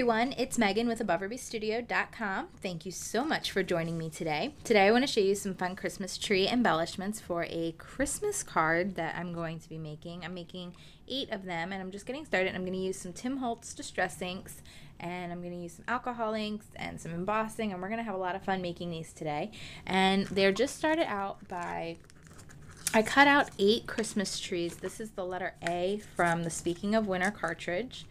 everyone, it's Megan with AboveRubyStudio.com. Thank you so much for joining me today. Today I want to show you some fun Christmas tree embellishments for a Christmas card that I'm going to be making. I'm making 8 of them and I'm just getting started. I'm going to use some Holtz distress inks and I'm going to use some alcohol inks and some embossing, and we're going to have a lot of fun making these today. And they're just started out by, I cut out 8 Christmas trees. This is the letter A from the Speaking of Winter cartridge.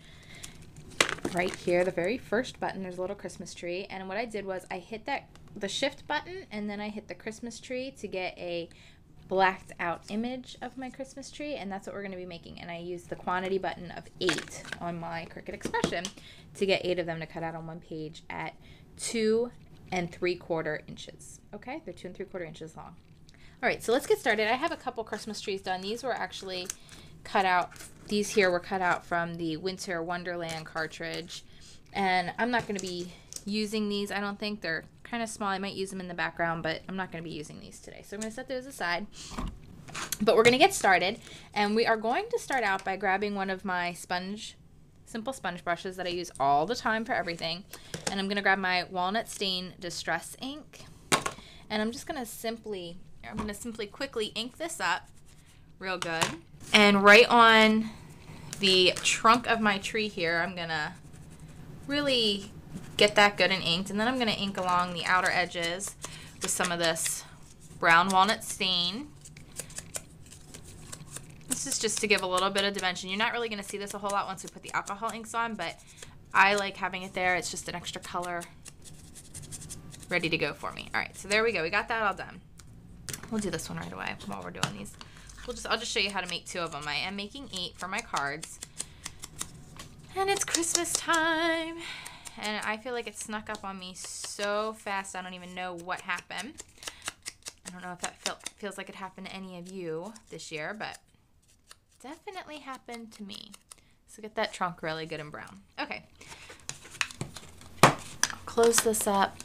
Right here, the very first button, there's a little Christmas tree, and what I did was I hit the shift button and then I hit the Christmas tree to get a blacked out image of my Christmas tree, and that's what we're going to be making. And I used the quantity button of 8 on my Cricut Expression to get 8 of them to cut out on one page at 2 3/4 inches. Okay, they're 2 3/4 inches long. All right, so let's get started. I have a couple Christmas trees done. These were actually cut out. These here were cut out from the Winter Wonderland cartridge, and I'm not going to be using these. I don't think they're kind of small. I might use them in the background, but I'm not going to be using these today. So I'm going to set those aside. But we're going to get started, and we are going to start out by grabbing one of my simple sponge brushes that I use all the time for everything, and I'm going to grab my Walnut Stain Distress ink, and I'm going to simply quickly ink this up real good. And right on the trunk of my tree here, I'm going to really get that good and inked. And then I'm going to ink along the outer edges with some of this brown walnut stain. This is just to give a little bit of dimension. You're not really going to see this a whole lot once we put the alcohol inks on, but I like having it there. It's just an extra color ready to go for me. All right, so there we go. We got that all done. We'll do this one right away while we're doing these. I'll just show you how to make 2 of them. I am making 8 for my cards. And it's Christmas time. And I feel like it snuck up on me so fast I don't even know what happened. I don't know if that feels like it happened to any of you this year, but definitely happened to me. So get that trunk really good and brown. Okay. I'll close this up.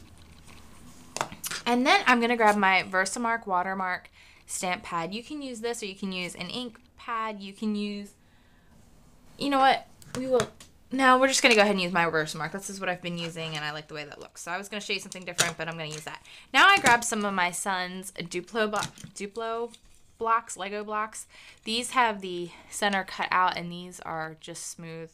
And then I'm going to grab my Versamark Watermark stamp pad. You can use this, or you can use an ink pad. You can use, you know what, we're just going to go ahead and use my Versamark. This is what I've been using, and I like the way that looks. So I was going to show you something different, but I'm going to use that. Now I grabbed some of my son's Duplo blocks, Lego blocks. These have the center cut out, and these are just smooth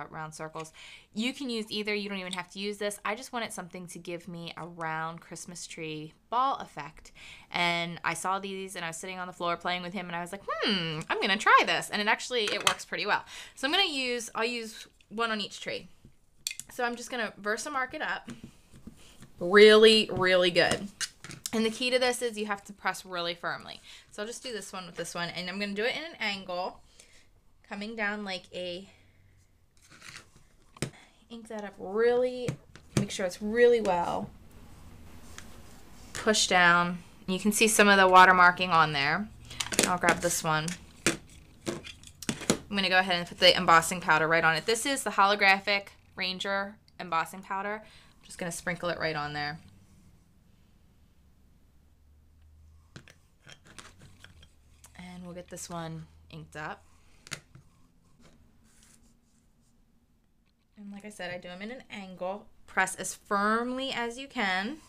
round circles. You can use either. You don't even have to use this. I just wanted something to give me a round Christmas tree ball effect, and I saw these and I was sitting on the floor playing with him, and I was like, I'm gonna try this, and it works pretty well. So I'll use one on each tree. So I'm just gonna Versamark it up really, really good. And the key to this is you have to press really firmly. So I'll just do this one with this one, and I'm gonna do it in an angle, coming down like a, ink that up really, make sure it's really well pushed down. You can see some of the watermarking on there. I'll grab this one. I'm going to go ahead and put the embossing powder right on it. This is the Holographic Ranger embossing powder. I'm just going to sprinkle it right on there. And we'll get this one inked up. And like I said, I do them in an angle. Press as firmly as you can.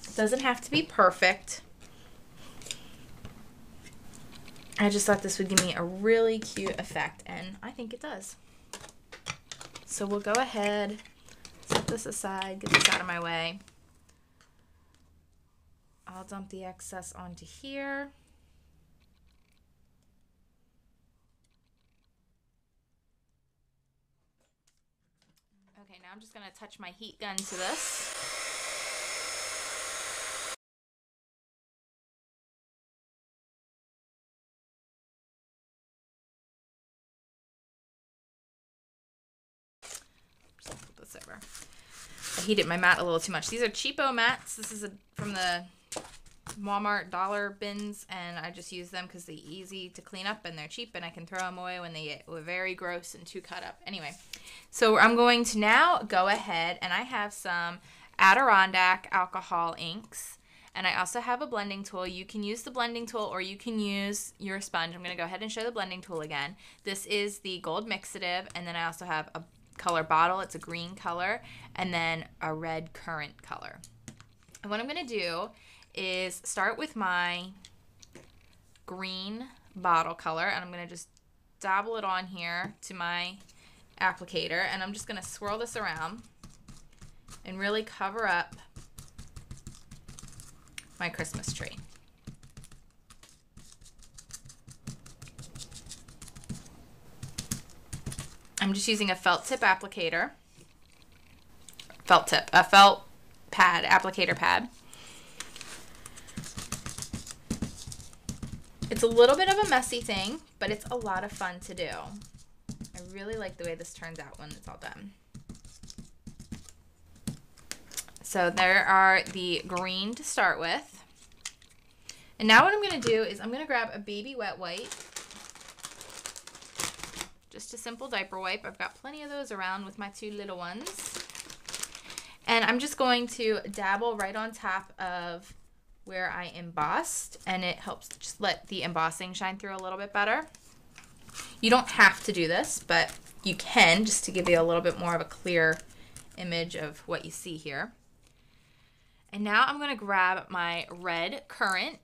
It doesn't have to be perfect. I just thought this would give me a really cute effect, and I think it does. So we'll go ahead, set this aside, get this out of my way. I'll dump the excess onto here. Okay, now I'm just going to touch my heat gun to this. Just flip this over. I heated my mat a little too much. These are cheapo mats. This is from the Walmart dollar bins, and I just use them because they're easy to clean up and they're cheap, and I can throw them away when they get very gross and too cut up. Anyway, so I'm going to now go ahead, and I have some Adirondack alcohol inks, And I also have a blending tool. You can use the blending tool or you can use your sponge. I'm going to go ahead and show the blending tool again. This is the gold mixative, and then I also have a color bottle. It's a green color, and then a red currant color. And what I'm going to do is start with my green bottle color, and I'm going to just dabble it on here to my applicator, and I'm just going to swirl this around and really cover up my Christmas tree. I'm just using a felt tip applicator. A felt pad, applicator pad. It's a little bit of a messy thing, but it's a lot of fun to do. I really like the way this turns out when it's all done. So there are the green to start with. And now what I'm going to do is I'm going to grab a baby wet wipe. Just a simple diaper wipe. I've got plenty of those around with my 2 little ones. And I'm just going to dabble right on top of where I embossed, and it helps just let the embossing shine through a little bit better. You don't have to do this, but you can, just to give you a little bit more of a clear image of what you see here. And now I'm going to grab my red currant,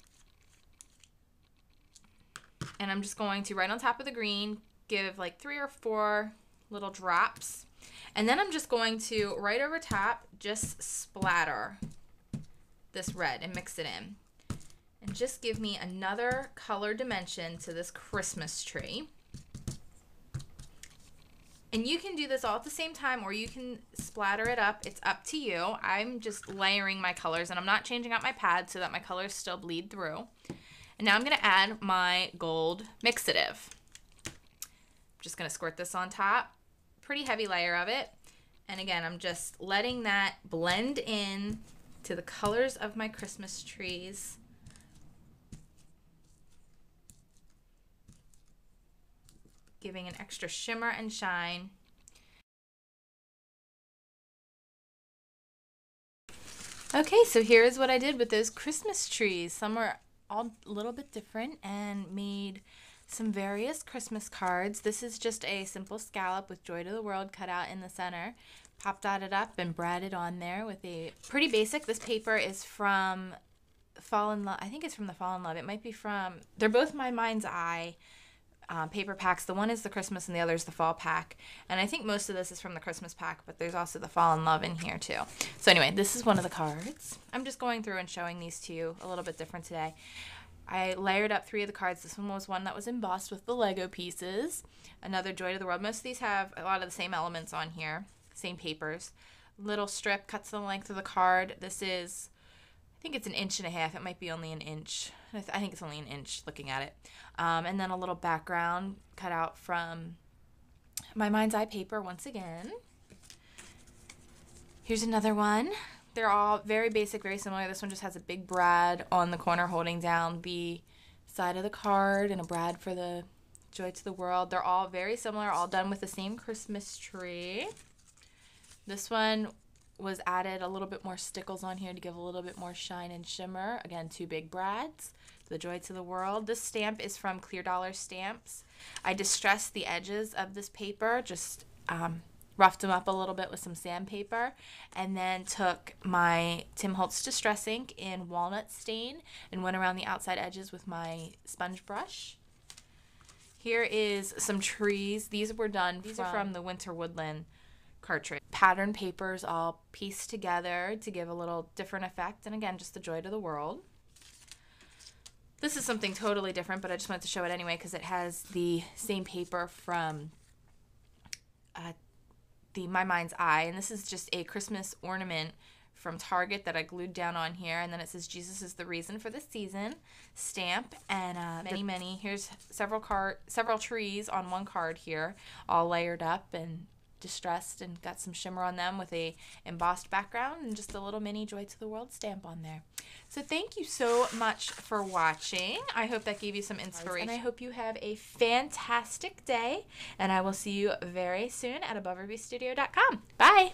and I'm just going to, right on top of the green, give like 3 or 4 little drops. And then I'm just going to, right over top, just splatter this red and mix it in. And just give me another color dimension to this Christmas tree. And you can do this all at the same time, or you can splatter it up. It's up to you. I'm just layering my colors, and I'm not changing out my pad so that my colors still bleed through. And now I'm going to add my gold mixative. Just going to squirt this on top. Pretty heavy layer of it. And again, I'm just letting that blend in to the colors of my Christmas trees. Giving an extra shimmer and shine. Okay, so here is what I did with those Christmas trees. Some were all a little bit different and made some various Christmas cards. This is just a simple scallop with Joy to the World cut out in the center. Pop dotted up and braided on there with a pretty basic. This paper is from Fall in Love. I think it's from the Fall in Love. It might be from, they're both My Mind's Eye paper packs. The one is the Christmas and the other is the fall pack. And I think most of this is from the Christmas pack, but there's also the Fall in Love in here too. So anyway, this is one of the cards. I'm just going through and showing these to you a little bit different today. I layered up 3 of the cards. This one was one that was embossed with the Lego pieces. Another Joy to the World. Most of these have a lot of the same elements on here, same papers. Little strip cuts the length of the card. This is, I think it's 1.5 inches. It might be only 1 inch. I think it's only 1 inch looking at it. And then a little background cut out from My Mind's Eye paper once again. Here's another one. They're all very basic, very similar. This one just has a big brad on the corner holding down the side of the card and a brad for the Joy to the World. They're all very similar, all done with the same Christmas tree. This one was added a little bit more stickles on here to give a little bit more shine and shimmer. Again, 2 big brads. The Joy to the World. This stamp is from Clear Dollar Stamps. I distressed the edges of this paper, just roughed them up a little bit with some sandpaper, and then took my Tim Holtz Distress ink in walnut stain and went around the outside edges with my sponge brush. Here is some trees. These were done from the Winter Woodland cartridge. Pattern papers all pieced together to give a little different effect, and again, just the Joy to the World. This is something totally different, but I just wanted to show it anyway because it has the same paper from the My Mind's Eye, and this is just a Christmas ornament from Target that I glued down on here, and then it says Jesus is the reason for the season stamp, and many. Here's several trees on one card here, all layered up and distressed, and got some shimmer on them with a embossed background and just a little mini Joy to the World stamp on there. So thank you so much for watching. I hope that gave you some inspiration, and I hope you have a fantastic day, and I will see you very soon at abovereviewstudio.com. Bye!